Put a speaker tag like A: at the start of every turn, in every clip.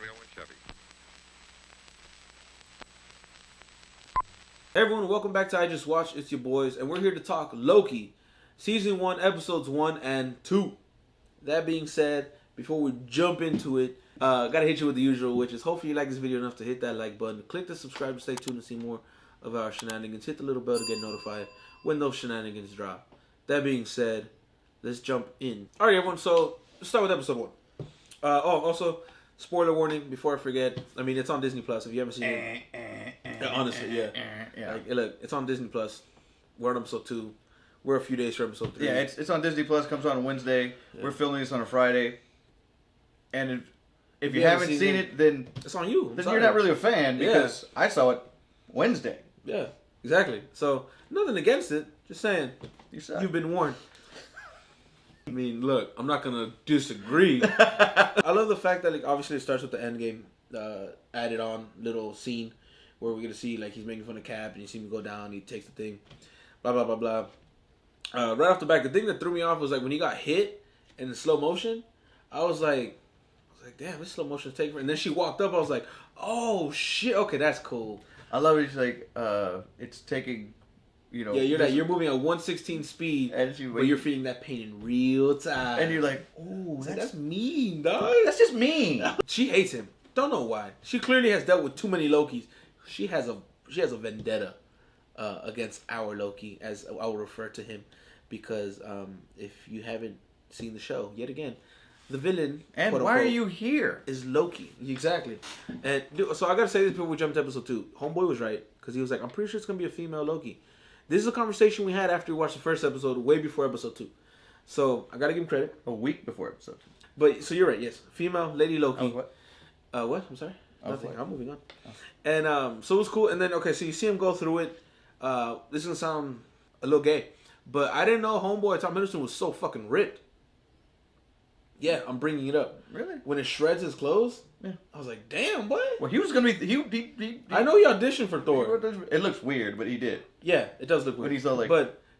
A: wheel and Chevy.
B: Hey everyone, welcome back to I Just Watched. It's your boys, and we're here to talk Loki, Season 1, Episodes 1 and 2. That being said, before we jump into it, gotta hit you with the usual, which is hopefully you like this video enough to hit that like button, click the subscribe to stay tuned to see more of our shenanigans, hit the little bell to get notified when those shenanigans drop. That being said, let's jump in. Alright everyone, so let's start with Episode 1. Also, spoiler warning before I forget, I mean it's on Disney Plus if you haven't seen it. Honestly, yeah. Like, look, it's on Disney Plus. We're on Episode 2. We're a few days for Episode 3.
C: Yeah, it's on Disney Plus. Comes on Wednesday. Yeah. We're filming this on a Friday. And if you haven't seen it, then
B: it's on you.
C: Then you're not really a fan because I saw it Wednesday.
B: Yeah, exactly. So nothing against it. Just saying, you've been warned. I mean, look, I'm not gonna disagree. I love the fact that like obviously it starts with the end game added on little scene where we're gonna see like he's making fun of Cap and you see him go down, he takes the thing, blah blah blah blah. Right off the back, the thing that threw me off was like when he got hit in the slow motion. I was like, damn, this slow motion is taking. And then she walked up. I was like, oh shit, okay, that's cool.
C: I love it. It's like it's taking.
B: Yeah, you're moving at 1/16 speed, but you're feeling that pain in real time.
C: And you're like, oh,
B: that's mean, dog.
C: That's just mean.
B: She hates him. Don't know why. She clearly has dealt with too many Lokis. She has a vendetta against our Loki, as I will refer to him, because if you haven't seen the show, yet again, the villain,
C: and why are you here,
B: is Loki. Exactly. And so I gotta say this before we jump to Episode 2. Homeboy was right, because he was like, I'm pretty sure it's gonna be a female Loki. This is a conversation we had after we watched the first episode, way before Episode 2. So I gotta give him credit.
C: A week before Episode 2.
B: But so you're right, yes, female Lady Loki.
C: What?
B: What? I'm sorry. Nothing. I'm moving on. Oh. And so it was cool. And then so you see him go through it. This is gonna sound a little gay, but I didn't know Homeboy Tom Hiddleston was so fucking ripped. Yeah, I'm bringing it up.
C: Really?
B: When it shreds his clothes,
C: yeah. I
B: was like, damn, boy.
C: Well, he was gonna be. He
B: I know he auditioned for Thor.
C: It looks weird, but he did.
B: Yeah, it does look weird.
C: But he's all like,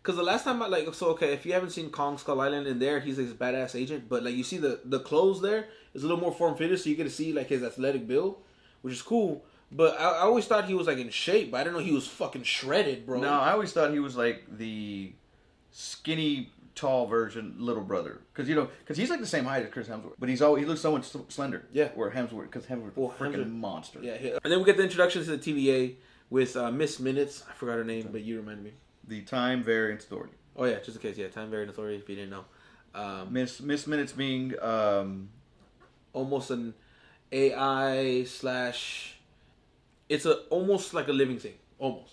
B: because the last time if you haven't seen Kong Skull Island, in there he's like this badass agent, but like you see the clothes there is a little more form fitted, so you get to see like his athletic build, which is cool. But I always thought he was like in shape, but I didn't know he was fucking shredded, bro.
C: No, I always thought he was like the skinny, tall version, little brother, because he's like the same height as Chris Hemsworth, but he looks so much slender.
B: Yeah,
C: where because Hemsworth's a freaking monster.
B: Yeah, and then we get the introduction to the TVA with Miss Minutes. I forgot her name, but you reminded me.
C: The Time Variance Authority.
B: Oh yeah, just in case. Yeah, Time Variance Authority. If you didn't know,
C: Miss Minutes being
B: almost an AI / it's almost like a living thing, almost.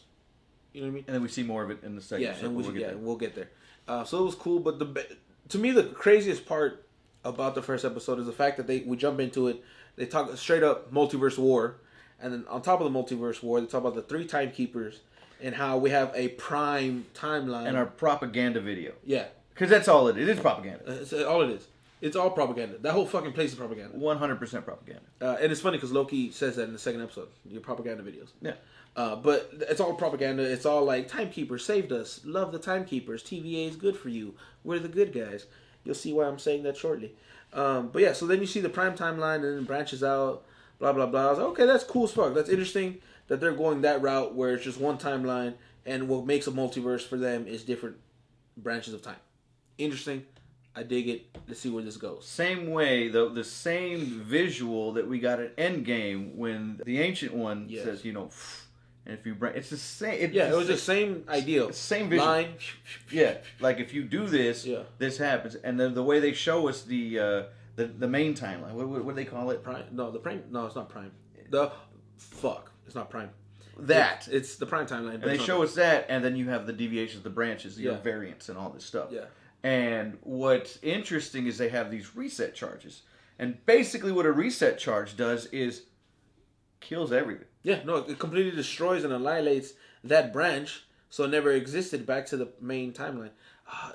B: You know what I mean?
C: And then we see more of it in the second.
B: Yeah, and we'll get there. So it was cool, but to me the craziest part about the first episode is the fact that we jump into it. They talk straight up multiverse war, and then on top of the multiverse war, they talk about the 3 timekeepers and how we have a prime timeline
C: and our propaganda video.
B: Yeah,
C: because that's all it is. It is propaganda.
B: That's all it is. It's all propaganda. That whole fucking place is propaganda.
C: 100% propaganda.
B: And it's funny because Loki says that in the second episode. Your propaganda videos.
C: Yeah.
B: But it's all propaganda. It's all like, timekeepers saved us. Love the timekeepers. TVA is good for you. We're the good guys. You'll see why I'm saying that shortly. But yeah, so then you see the prime timeline and then it branches out. Blah, blah, blah. I was like, okay, that's cool as fuck. That's interesting that they're going that route where it's just one timeline and what makes a multiverse for them is different branches of time. Interesting. I dig it. Let's see where this goes.
C: Same way, though, the same visual that we got at Endgame when the Ancient One says, and if you bring, it's the same.
B: It was the same idea.
C: Same visual.
B: Line.
C: Yeah, like if you do this, this happens. And then the way they show us the main timeline, what do they call it?
B: Prime? No, it's not Prime. It's not Prime. It's the prime timeline.
C: And they show us that, and then you have the deviations, the branches, the variants, and all this stuff.
B: Yeah.
C: And what's interesting is they have these reset charges. And basically what a reset charge does is kills everything.
B: Yeah, no, it completely destroys and annihilates that branch, so it never existed back to the main timeline.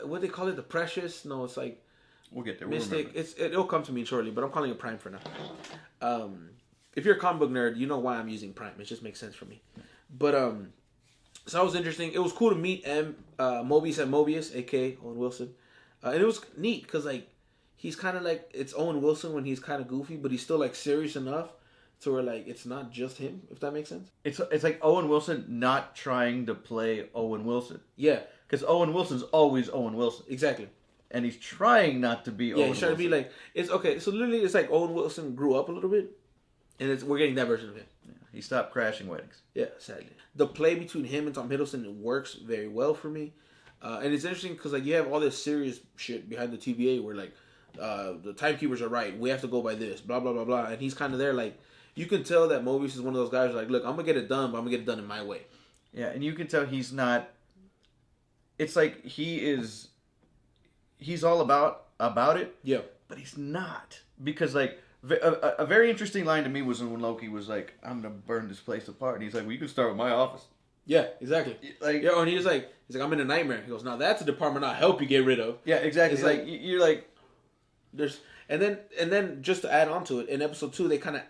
B: What do they call it? The Precious? No, it's like...
C: We'll get there.
B: Mystic. It'll come to me shortly, but I'm calling it Prime for now. If you're a comic book nerd, you know why I'm using Prime. It just makes sense for me. But, so that was interesting. It was cool to meet Mobius and Mobius, a.k.a. Owen Wilson. And it was neat because, like, he's kind of like it's Owen Wilson when he's kind of goofy, but he's still like serious enough to where like it's not just him. If that makes sense.
C: It's like Owen Wilson not trying to play Owen Wilson.
B: Yeah,
C: because Owen Wilson's always Owen Wilson.
B: Exactly.
C: And he's trying not to be Owen Wilson.
B: Yeah, he's trying to be like it's okay. So literally, it's like Owen Wilson grew up a little bit, and we're getting that version of him.
C: Yeah, he stopped crashing weddings.
B: Yeah, sadly, the play between him and Tom Hiddleston works very well for me, and it's interesting because like you have all this serious shit behind the TVA where like the timekeepers are right. We have to go by this, blah blah blah blah, and he's kind of there like you can tell that Mobius is one of those guys like, look, I'm gonna get it done, but I'm gonna get it done in my way.
C: Yeah, and you can tell he's not. It's like he's all about it.
B: Yeah,
C: but he's not, because like a very interesting line to me was when Loki was like, "I'm gonna burn this place apart," and he's like, "Well, you can start with my office."
B: Yeah, exactly.
C: Like,
B: yeah, and he's like, I'm in a nightmare. He goes, now that's a department I'll help you get rid of.
C: Yeah, exactly. It's like you're like,
B: there's and then just to add on to it, in episode 2 they kind of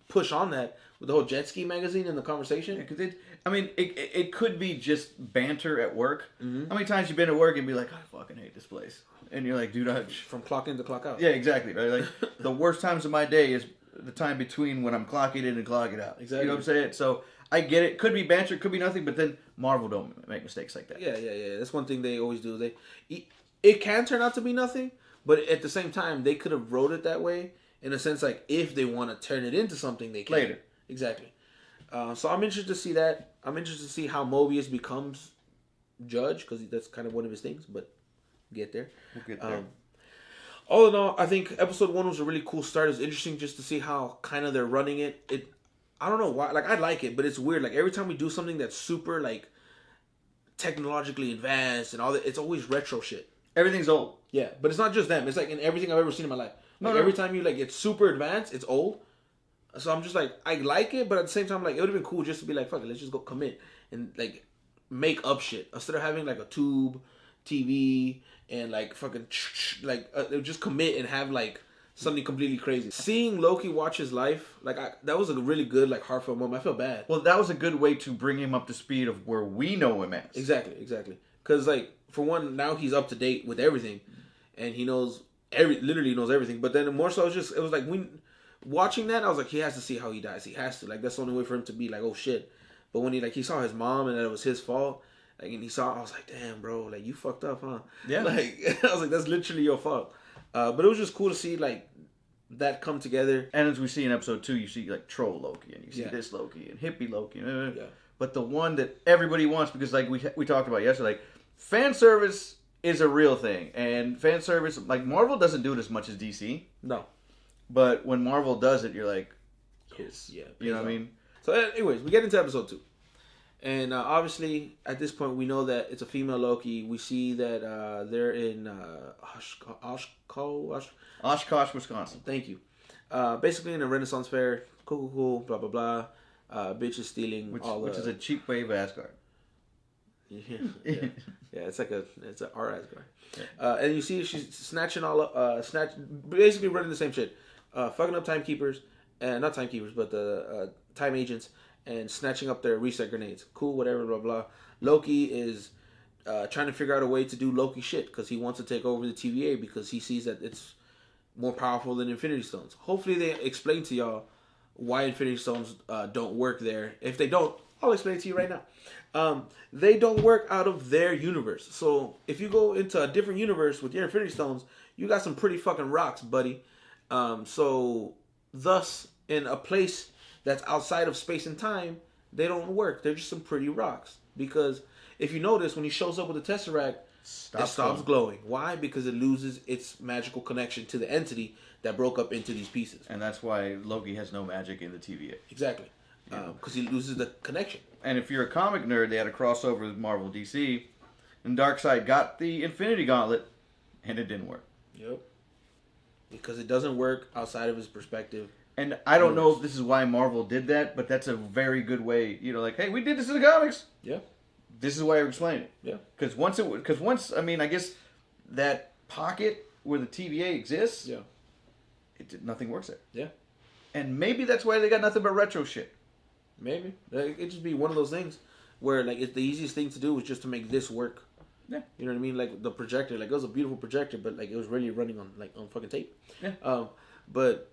B: push on that with the whole jet ski magazine and the conversation.
C: Because it could be just banter at work.
B: Mm-hmm.
C: How many times you've been at work and be like, I fucking hate this place, and you're like, dude,
B: from clock in to clock out.
C: Yeah, exactly. Right? Like the worst times of my day is the time between when I'm clocking in and clocking out.
B: Exactly.
C: You know what I'm saying? So I get it. Could be banter, could be nothing, but then Marvel don't make mistakes like that.
B: Yeah. That's one thing they always do. It can turn out to be nothing, but at the same time, they could have wrote it that way in a sense, like if they want to turn it into something, they can.
C: Later.
B: Exactly. So I'm interested to see that. I'm interested to see how Mobius becomes Judge, because that's kind of one of his things. But get there.
C: We'll get there.
B: All in all, I think episode 1 was a really cool start. It was interesting just to see how kind of they're running it. I don't know why. Like, I like it, but it's weird. Like, every time we do something that's super, like, technologically advanced and all that, it's always retro shit.
C: Everything's old.
B: Yeah, but it's not just them. It's, like, in everything I've ever seen in my life. Like, every time you, like, get super advanced, it's old. So I'm just, like, I like it, but at the same time, like, it would have been cool just to be like, fuck it, let's just go commit and, like, make up shit. Instead of having, like, a tube TV and, like, fucking, like, just commit and have, like, something completely crazy. Seeing Loki watch his life, like, that was a really good, like, heartfelt moment. I felt bad.
C: Well, that was a good way to bring him up to speed of where we know him as.
B: Exactly. Because, like, for one, now he's up to date with everything. And he knows, literally knows everything. But then more so, it was like, watching that, I was like, he has to see how he dies. He has to. Like, that's the only way for him to be like, oh, shit. But when he saw his mom and that it was his fault, like, and I was like, damn, bro, like, you fucked up, huh?
C: Yeah.
B: Like, I was like, that's literally your fault. But it was just cool to see, like, that come together.
C: And as we see in episode 2, you see, like, troll Loki, and you see
B: Yeah.
C: this Loki, and hippie Loki.
B: Yeah.
C: But the one that everybody wants, because, like, we talked about yesterday, like, fan service is a real thing. And fan service, like, Marvel doesn't do it as much as DC.
B: No.
C: But when Marvel does it, you're like, yes.
B: Yeah.
C: You know what I mean?
B: So, anyways, we get into episode 2. And obviously, at this point, we know that it's a female Loki. We see that they're in
C: Oshkosh, Wisconsin.
B: Thank you. Basically, in a Renaissance fair. Cool, blah, blah, blah. Bitches stealing
C: Which
B: is
C: a cheap way of Asgard.
B: Yeah, it's an art Asgard. Yeah. And you see she's snatching basically running the same shit. Fucking up timekeepers, not timekeepers, but the time agents, and snatching up their reset grenades. Cool, whatever, blah, blah. Loki is trying to figure out a way to do Loki shit, because he wants to take over the TVA, because he sees that it's more powerful than Infinity Stones. Hopefully they explain to y'all why Infinity Stones don't work there. If they don't, I'll explain it to you right now. They don't work out of their universe. So if you go into a different universe with your Infinity Stones, you got some pretty fucking rocks, buddy. So thus, in a place that's outside of space and time, they don't work. They're just some pretty rocks. Because if you notice, when he shows up with the Tesseract, it stops glowing. Why? Because it loses its magical connection to the entity that broke up into these pieces.
C: And that's why Loki has no magic in the TVA.
B: Exactly. Because he loses the connection.
C: And if you're a comic nerd, they had a crossover with Marvel DC, and Darkseid got the Infinity Gauntlet, and it didn't work.
B: Yep. Because it doesn't work outside of his perspective.
C: And I don't know if this is why Marvel did that, but that's a very good way. You know, like, hey, we did this in the comics.
B: Yeah.
C: This is why I explain it.
B: Yeah.
C: Because once, I mean, I guess that pocket where the TVA exists,
B: yeah,
C: nothing works there.
B: Yeah.
C: And maybe that's why they got nothing but retro shit.
B: Maybe. It just be one of those things where, like, it's the easiest thing to do is just to make this work.
C: Yeah.
B: You know what I mean? Like the projector, like it was a beautiful projector, but like it was really running on fucking tape.
C: Yeah.
B: But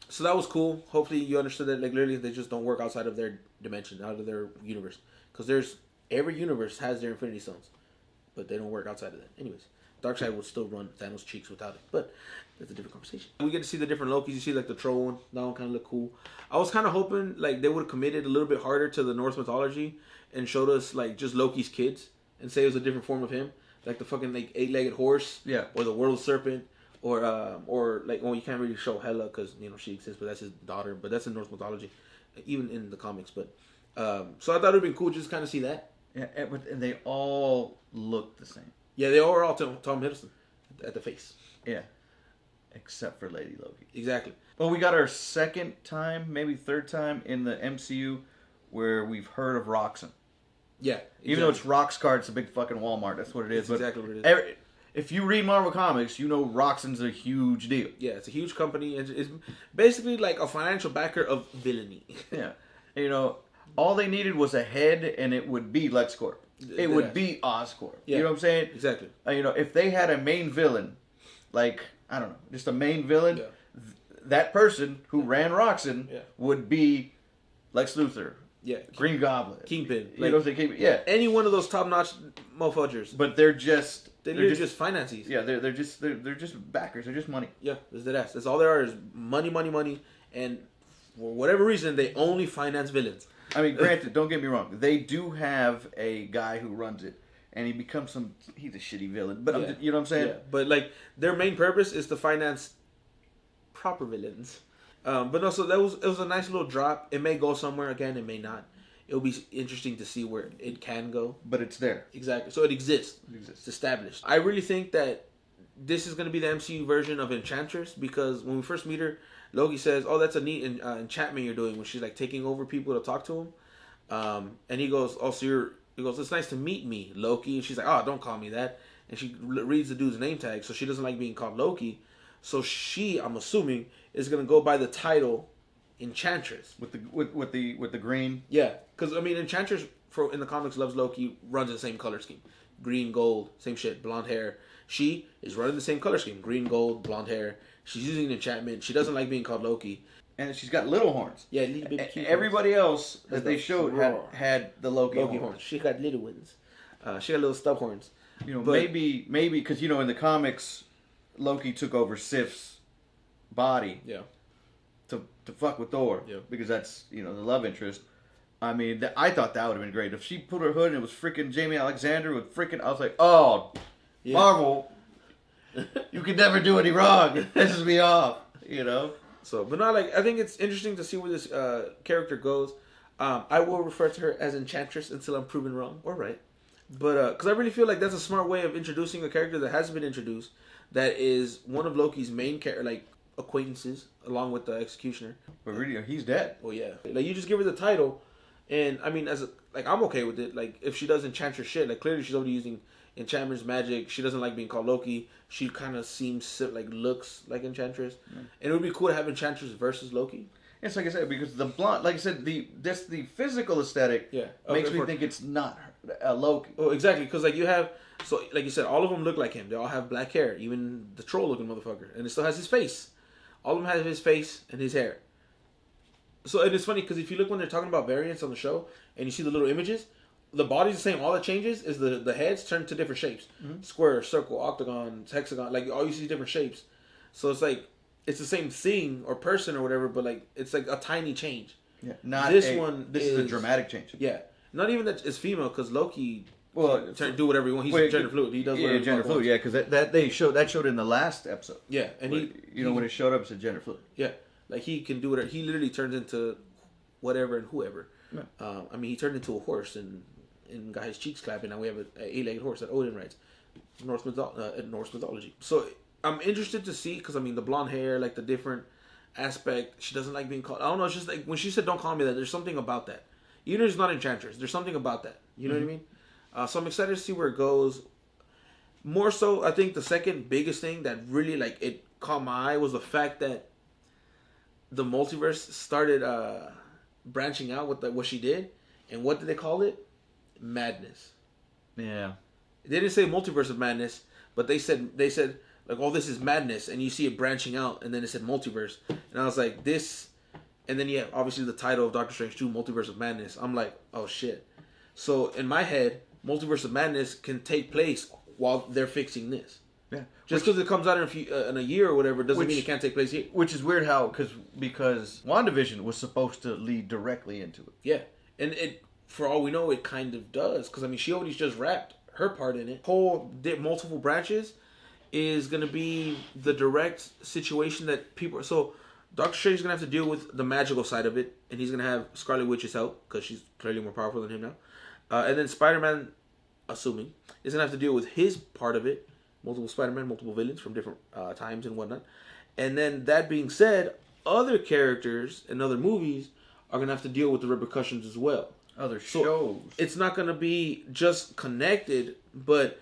B: so that was cool. Hopefully you understood that. Like literally, they just don't work outside of their dimension, out of their universe, because every universe has their Infinity Stones, but they don't work outside of that. Anyways, Darkseid will still run Thanos' cheeks without it, but that's a different conversation. We get to see the different Lokis. You see like the troll one. That one kind of looked cool. I was kind of hoping like they would have committed a little bit harder to the Norse mythology and showed us like just Loki's kids and say it was a different form of him, like the fucking like 8-legged horse,
C: Yeah.
B: or the world serpent, or like, well, you can't really show Hela because you know she exists, but that's his daughter. But that's in Norse mythology, even in the comics. But so I thought it'd been cool just to kind of see that.
C: Yeah, and they all look the same.
B: Yeah, they all were all Tom Hiddleston at the face.
C: Yeah, except for Lady Loki.
B: Exactly.
C: Well, we got our second time, maybe third time in the MCU where we've heard of Roxxon.
B: Yeah, exactly.
C: Even though it's Roxcart, it's a big fucking Walmart. That's what it is.
B: That's exactly what it is.
C: If you read Marvel Comics, you know Roxxon's a huge deal.
B: Yeah, it's a huge company. It's basically like a financial backer of villainy.
C: Yeah. You know, all they needed was a head, and it would be LexCorp. It would be Oscorp.
B: Yeah.
C: You know what I'm saying?
B: Exactly.
C: You know, if they had a main villain, like, I don't know, just a main villain, that person who ran Roxxon would be Lex Luthor.
B: Yeah.
C: Green Goblin.
B: Kingpin.
C: You know what I'm saying? Yeah.
B: Any one of those top-notch mofudgers.
C: But they're just
B: finances.
C: Yeah, they're just backers. They're just money.
B: Yeah, that's dead ass. That's all they are is money, money, money, and for whatever reason, they only finance villains.
C: I mean, granted, don't get me wrong. They do have a guy who runs it, and he becomes he's a shitty villain. But you know what I'm saying?
B: Yeah. But like their main purpose is to finance proper villains. But no, so it was a nice little drop. It may go somewhere again. It may not. It'll be interesting to see where it can go.
C: But it's there.
B: Exactly. So it exists. It's established. I really think that this is going to be the MCU version of Enchantress, because when we first meet her, Loki says, "Oh, that's a neat enchantment you're doing," when she's like taking over people to talk to him. And he goes, "Oh, so he goes, it's nice to meet me, Loki." And she's like, "Oh, don't call me that." And she reads the dude's name tag, so she doesn't like being called Loki. So she, I'm assuming, is gonna go by the title Enchantress
C: with the green.
B: Yeah, because I mean, Enchantress in the comics loves Loki, runs the same color scheme, green, gold, same shit, blonde hair. She is running the same color scheme, green, gold, blonde hair. She's using an enchantment. She doesn't like being called Loki.
C: And she's got little horns.
B: Yeah, little baby cute
C: everybody else that they showed had the Loki horns.
B: She got little ones. She got little stub horns.
C: You know, maybe because you know in the comics, Loki took over Sif's body.
B: Yeah.
C: To fuck with Thor.
B: Yeah.
C: Because that's the love interest. I mean, I thought that would have been great if she put her hood and it was freaking Jamie Alexander with freaking. I was like, oh, yeah. Marvel, you could never do any wrong. It pisses me off. You know.
B: So, but not like I think it's interesting to see where this character goes. I will refer to her as Enchantress until I'm proven wrong or right. But because I really feel like that's a smart way of introducing a character that hasn't been introduced, that is one of Loki's main acquaintances, along with the Executioner.
C: But really, he's dead.
B: Oh yeah, like you just give her the title, and I mean, I'm okay with it. Like if she does Enchantress shit, like clearly she's already using enchantments, magic. She doesn't like being called Loki. She kind of looks like Enchantress, and it would be cool to have Enchantress versus Loki.
C: It's like I said, because the blonde, like I said, the physical aesthetic makes me think it's not Loki.
B: Oh, exactly, because like you have, so like you said, all of them look like him. They all have black hair, even the troll-looking motherfucker, and it still has his face. All of them have his face and his hair. So and it's funny because if you look when they're talking about variants on the show, and you see the little images, the body's the same. All that changes is the heads turn to different shapes: square, circle, octagon, hexagon. Like all you see different shapes. So it's like it's the same thing or person or whatever, but like it's like a tiny change.
C: Yeah, not
B: this
C: is a dramatic change.
B: Yeah, not even that it's female because Loki.
C: Well,
B: do whatever he wants. He's gender fluid. He does whatever.
C: Gender fluid. Yeah, because that showed in the last episode.
B: Yeah, and
C: when it showed up, it said gender fluid.
B: Yeah, like he can do whatever. He literally turns into whatever and whoever. Yeah. I mean, he turned into a horse and got his cheeks clapping. Now we have an 8-legged horse that Odin rides. Norse mythology. So I'm interested to see because I mean the blonde hair, like the different aspect. She doesn't like being called. I don't know. It's just like when she said, "Don't call me that." There's something about that. Even if it's not Enchantress, there's something about that. You know what I mean? So I'm excited to see where it goes. More so, I think the second biggest thing that really it caught my eye was the fact that the multiverse started branching out with what she did, and what did they call it? Madness.
C: Yeah.
B: They didn't say multiverse of madness, but they said like, oh, this is madness, and you see it branching out, and then it said multiverse, and I was like, this, and then yeah, obviously the title of Doctor Strange 2, Multiverse of Madness. I'm like, oh shit. So in my head, Multiverse of Madness can take place while they're fixing this.
C: Yeah.
B: Just because it comes out in a year or whatever doesn't mean it can't take place here.
C: Which is weird how because WandaVision was supposed to lead directly into it.
B: Yeah, and it, for all we know, it kind of does, because I mean, she already just wrapped her part in it. Whole multiple branches is going to be the direct situation that people... So, Doctor Strange is going to have to deal with the magical side of it, and he's going to have Scarlet Witch's help, because she's clearly more powerful than him now. And then Spider-Man, assuming, is going to have to deal with his part of it. Multiple Spider-Man, multiple villains from different times and whatnot. And then, that being said, other characters and other movies are going to have to deal with the repercussions as well.
C: Other shows.
B: It's not going to be just connected, but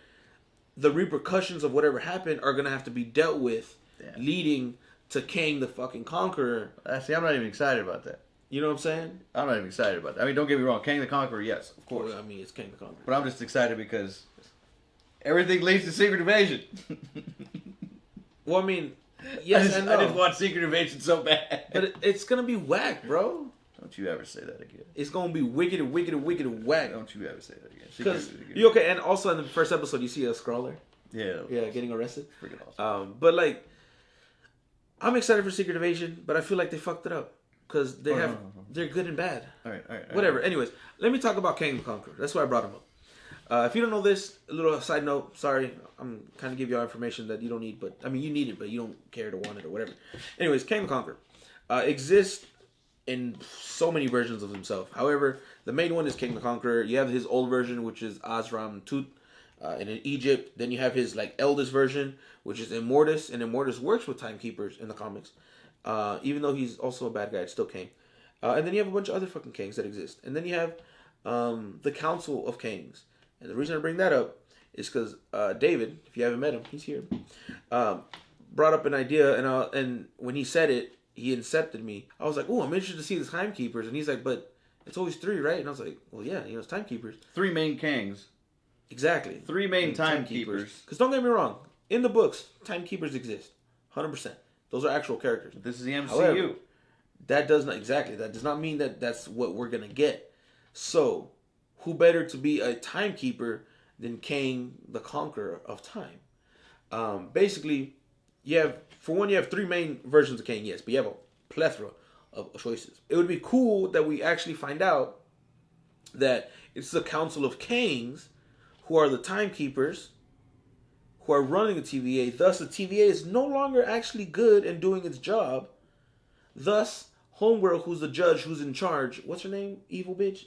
B: the repercussions of whatever happened are going to have to be dealt with, leading to Kang the fucking Conqueror.
C: See, I'm not even excited about that.
B: You know what I'm saying?
C: I'm not even excited about that. I mean, don't get me wrong. Kang the Conqueror, yes, of course.
B: Well, I mean, it's Kang the Conqueror.
C: But I'm just excited because everything leads to Secret Invasion.
B: Well, I mean, yes and no.
C: I just want Secret Invasion so bad.
B: But it's going to be whack, bro.
C: Don't you ever say that again.
B: It's going to be wicked and wicked and wicked and whack.
C: Don't you ever say that again.
B: Because, you okay, and also in the first episode, you see a Skruller.
C: Yeah.
B: Yeah, getting arrested.
C: Freaking awesome.
B: But, like, I'm excited for Secret Invasion, but I feel like they fucked it up. Because they're good and bad.
C: All right.
B: Whatever. Anyways, let me talk about Kang the Conqueror. That's why I brought him up. If you don't know this, a little side note. Sorry, I'm kind of give you all information that you don't need, but I mean you need it, but you don't care to want it or whatever. Anyways, Kang the Conqueror exists in so many versions of himself. However, the main one is King the Conqueror. You have his old version, which is Azram Tut, and in Egypt. Then you have his like eldest version, which is Immortus, and Immortus works with timekeepers in the comics. Even though he's also a bad guy, it's still Kang. And then you have a bunch of other fucking Kangs that exist. And then you have the Council of Kangs. And the reason I bring that up is because David, if you haven't met him, he's here, brought up an idea, and when he said it, he incepted me. I was like, oh, I'm interested to see the timekeepers. And he's like, but it's always 3, right? And I was like, well, yeah, it's timekeepers.
C: 3 main Kangs.
B: Exactly.
C: 3 main timekeepers.
B: Because don't get me wrong, in the books, timekeepers exist. 100%. Those are actual characters.
C: This is the MCU.
B: However, that does not mean that that's what we're going to get. So, who better to be a timekeeper than Kang the Conqueror of Time? Basically, you have 3 main versions of Kang, yes, but you have a plethora of choices. It would be cool that we actually find out that it's the Council of Kangs who are the timekeepers who are running the TVA. Thus, the TVA is no longer actually good and doing its job. Thus, Homegirl, who's the judge, who's in charge. What's her name? Evil bitch?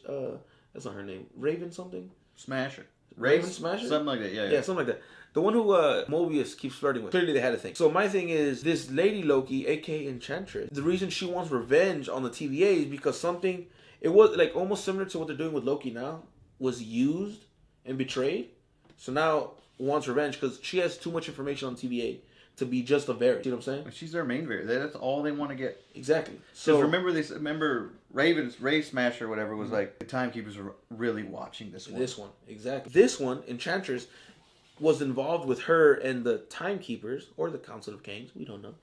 B: That's not her name. Raven something?
C: Smasher.
B: Raven Smasher?
C: Something like that,
B: Yeah, something like that. The one who Mobius keeps flirting with. Clearly they had a thing. So my thing is, this lady Loki, aka Enchantress, the reason she wants revenge on the TVA is because something, it was like almost similar to what they're doing with Loki now, was used and betrayed. So now wants revenge because she has too much information on TVA to be just a variant. You know what I'm saying?
C: She's their main variant. That's all they want to get.
B: Exactly.
C: So remember Ray Smasher or whatever was like, the timekeepers are really watching this one.
B: This one, exactly. This one, Enchantress, was involved with her and the timekeepers, or the Council of Kangs, we don't know.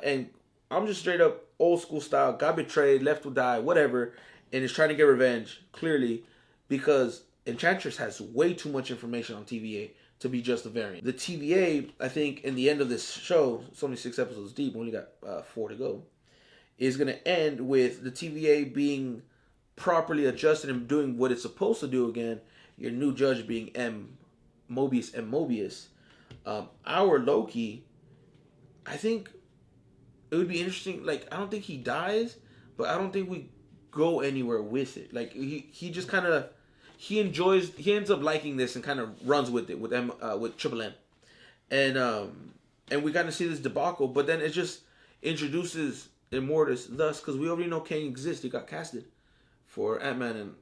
B: And I'm just straight up old school style, got betrayed, left to die, whatever, and is trying to get revenge, clearly, because Enchantress has way too much information on TVA to be just a variant. The TVA, I think, in the end of this show, it's only 6 episodes deep, we only got 4 to go, is going to end with the TVA being properly adjusted and doing what it's supposed to do again. Your new judge being Mobius. Our Loki, I think it would be interesting. Like, I don't think he dies, but I don't think we go anywhere with it. Like, he just kind of, he ends up liking this and kind of runs with it with Triple M, and we kind of see this debacle. But then it just introduces Immortus, thus, because we already know Kang exists. He got casted for Ant-Man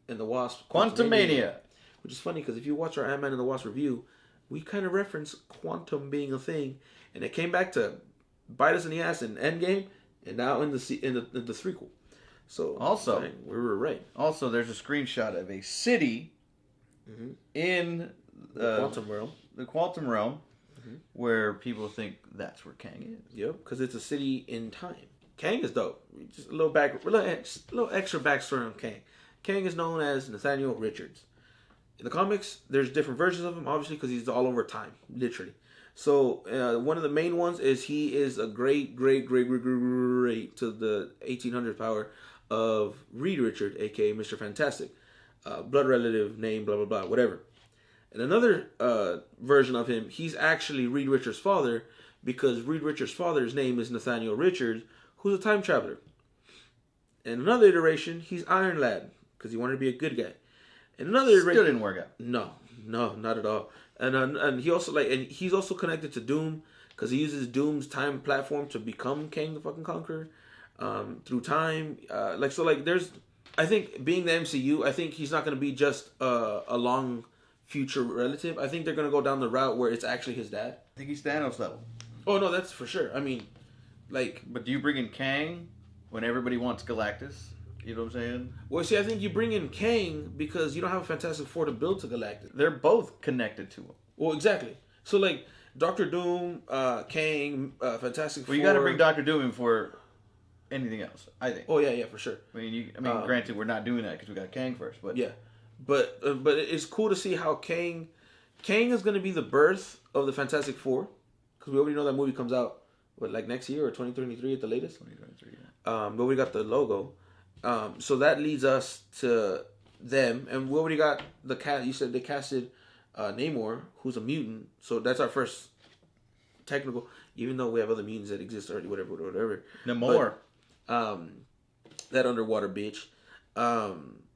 B: and the Wasp.
C: Quantumania.
B: Which is funny because if you watch our Ant-Man and the Wasp review, we kind of reference quantum being a thing, and it came back to bite us in the ass in Endgame, and now in the threequel. So
C: also,
B: we were right.
C: Also, there's a screenshot of a city in
B: quantum realm.
C: The quantum realm, where people think that's where Kang is.
B: Yep, because it's a city in time. Kang is dope. Just a little extra backstory on Kang. Kang is known as Nathaniel Richards. In the comics, there's different versions of him, obviously, because he's all over time, literally. So one of the main ones is he is a great to the 1800s power of Reed Richard, aka Mr. Fantastic, blood relative, name, blah blah blah, whatever. And another version of him, he's actually Reed Richards' father, because Reed Richards' father's name is Nathaniel Richards, who's a time traveler. In another iteration, he's Iron Lad, because he wanted to be a good guy. In another iteration,
C: Still didn't work out.
B: No, not at all. And he also he's also connected to Doom, because he uses Doom's time platform to become Kang the fucking Conqueror, through time. There's, I think, being the MCU, I think he's not going to be just a long future relative. I think they're going to go down the route where it's actually his dad.
C: I think he's Thanos level.
B: Oh no, that's for sure. I mean,
C: But do you bring in Kang when everybody wants Galactus? You know what I'm saying?
B: Well, see, I think you bring in Kang because you don't have a Fantastic Four to build to Galactus.
C: They're both connected to him.
B: Well, exactly. So, Doctor Doom, Kang, Fantastic Four...
C: Well, you got to bring Doctor Doom in for anything else, I think.
B: Oh, yeah, for sure.
C: I mean, granted, we're not doing that because we got Kang first, but...
B: Yeah. But it's cool to see how Kang is going to be the birth of the Fantastic Four, because we already know that movie comes out, next year or 2023 at the latest?
C: 2023, yeah.
B: But we got the logo. So that leads us to them, and we already got the cast. You said they casted Namor, who's a mutant. So that's our first technical. Even though we have other mutants that exist already, whatever.
C: Namor,
B: that underwater bitch.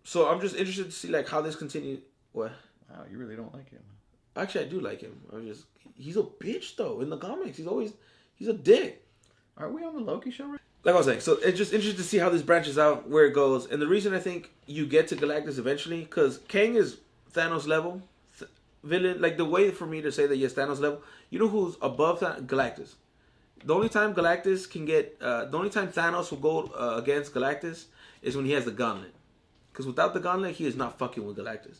B: So I'm just interested to see how this continues. What?
C: Wow, you really don't like him.
B: Actually, I do like him. He's a bitch though. In the comics, he's a dick.
C: Aren't we on the Loki show right?
B: Like I was saying, so it's just interesting to see how this branches out, where it goes. And the reason I think you get to Galactus eventually, because Kang is Thanos level villain. The way for me to say that, yes, Thanos level, you know who's above Galactus? The only time Galactus can get, the only time Thanos will go against Galactus is when he has the gauntlet. Because without the gauntlet, he is not fucking with Galactus.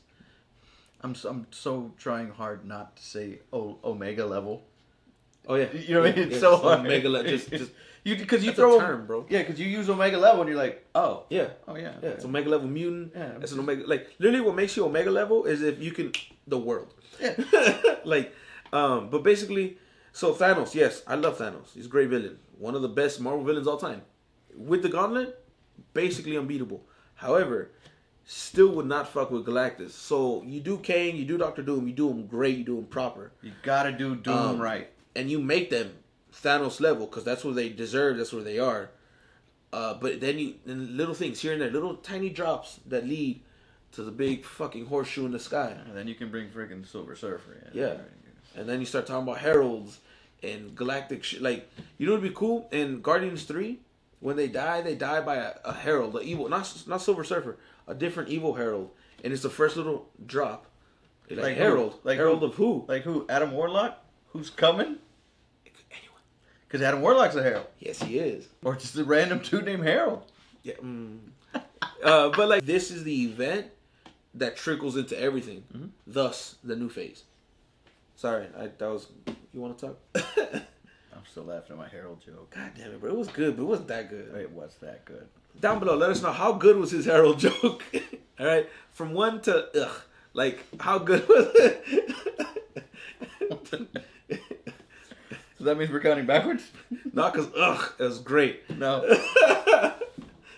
C: I'm so trying hard not to say Omega level.
B: Oh yeah,
C: you know what I mean? It's so hard.
B: Omega level, just
C: because you
B: that's
C: throw
B: a term, bro.
C: Yeah, because you use Omega level and you're like, oh
B: yeah,
C: yeah.
B: It's Omega level mutant.
C: Yeah,
B: it's an Omega. Literally, what makes you Omega level is if you can the world.
C: Yeah.
B: But basically, so Thanos, yes, I love Thanos. He's a great villain, one of the best Marvel villains all time. With the gauntlet, basically unbeatable. However, still would not fuck with Galactus. So you do Kang, you do Doctor Doom, you do them great, you do them proper.
C: You gotta do Doom right.
B: And you make them Thanos level, because that's what they deserve, that's where they are. But then little things here and there, little tiny drops that lead to the big fucking horseshoe in the sky.
C: And then you can bring freaking Silver Surfer in.
B: Yeah. And then you start talking about heralds and galactic shit. You know what would be cool? In Guardians 3, when they die by a herald, an evil, not Silver Surfer, a different evil herald. And it's the first little drop. Herald. Herald of who?
C: Like who? Adam Warlock? Who's coming?
B: Anyone.
C: Because Adam Warlock's a herald.
B: Yes, he is.
C: Or just a random dude named Harold.
B: Yeah. But this is the event that trickles into everything. Mm-hmm. Thus, the new phase. Sorry, you want to talk?
C: I'm still laughing at my Harold joke.
B: God damn it, bro. It was good, but it wasn't that good.
C: It was that good.
B: Down below, let us know how good was his Harold joke. All right? From 1 to ugh. How good was it?
C: So that means we're counting backwards?
B: No, because it was great.
C: No.
B: It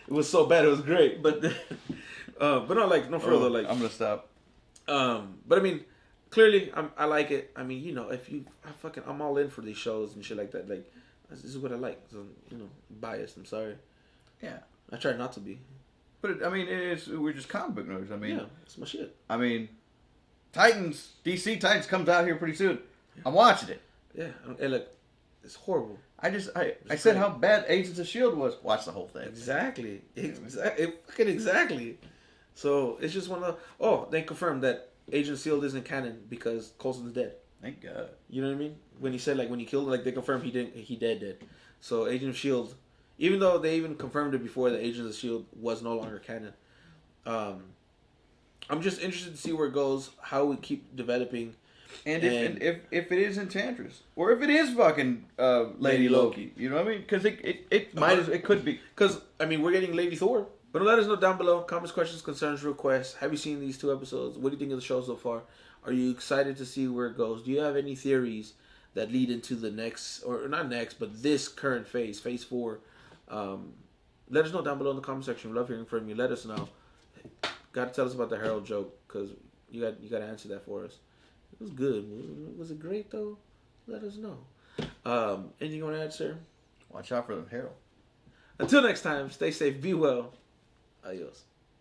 B: was so bad, it was great. But no further.
C: I'm gonna stop.
B: But I mean, clearly, I like it. I mean, I'm all in for these shows and shit like that. This is what I like. So, biased. I'm sorry.
C: Yeah.
B: I try not to be.
C: But we're just comic book nerds. I mean,
B: yeah, it's my shit.
C: I mean, DC Titans comes out here pretty soon. I'm watching it.
B: Yeah, and look, it's horrible.
C: I said how bad Agents of S.H.I.E.L.D. was. Watch the whole thing.
B: Exactly. Exactly. So it's just one of the... they confirmed that Agent of S.H.I.E.L.D. isn't canon because Coulson's dead.
C: Thank God.
B: You know what I mean? When he said, when he killed him, they confirmed he dead. So Agent of S.H.I.E.L.D., even though they even confirmed it before that Agents of S.H.I.E.L.D. was no longer canon, I'm just interested to see where it goes, how we keep developing.
C: And if it is Enchantress, or if it is fucking Lady Loki, you know what I mean? Because it could be.
B: Because I mean, we're getting Lady Thor. But let us know down below. Comments, questions, concerns, requests. Have you seen these 2 episodes? What do you think of the show so far? Are you excited to see where it goes? Do you have any theories that lead into the next, or not next, but this current phase 4? Let us know down below in the comment section. We love hearing from you. Let us know. Got to tell us about the Harold joke, because you got to answer that for us. It was good. Was it great though? Let us know. Anything you want to add, sir?
C: Watch out for the Harold.
B: Until next time, stay safe, be well. Adios.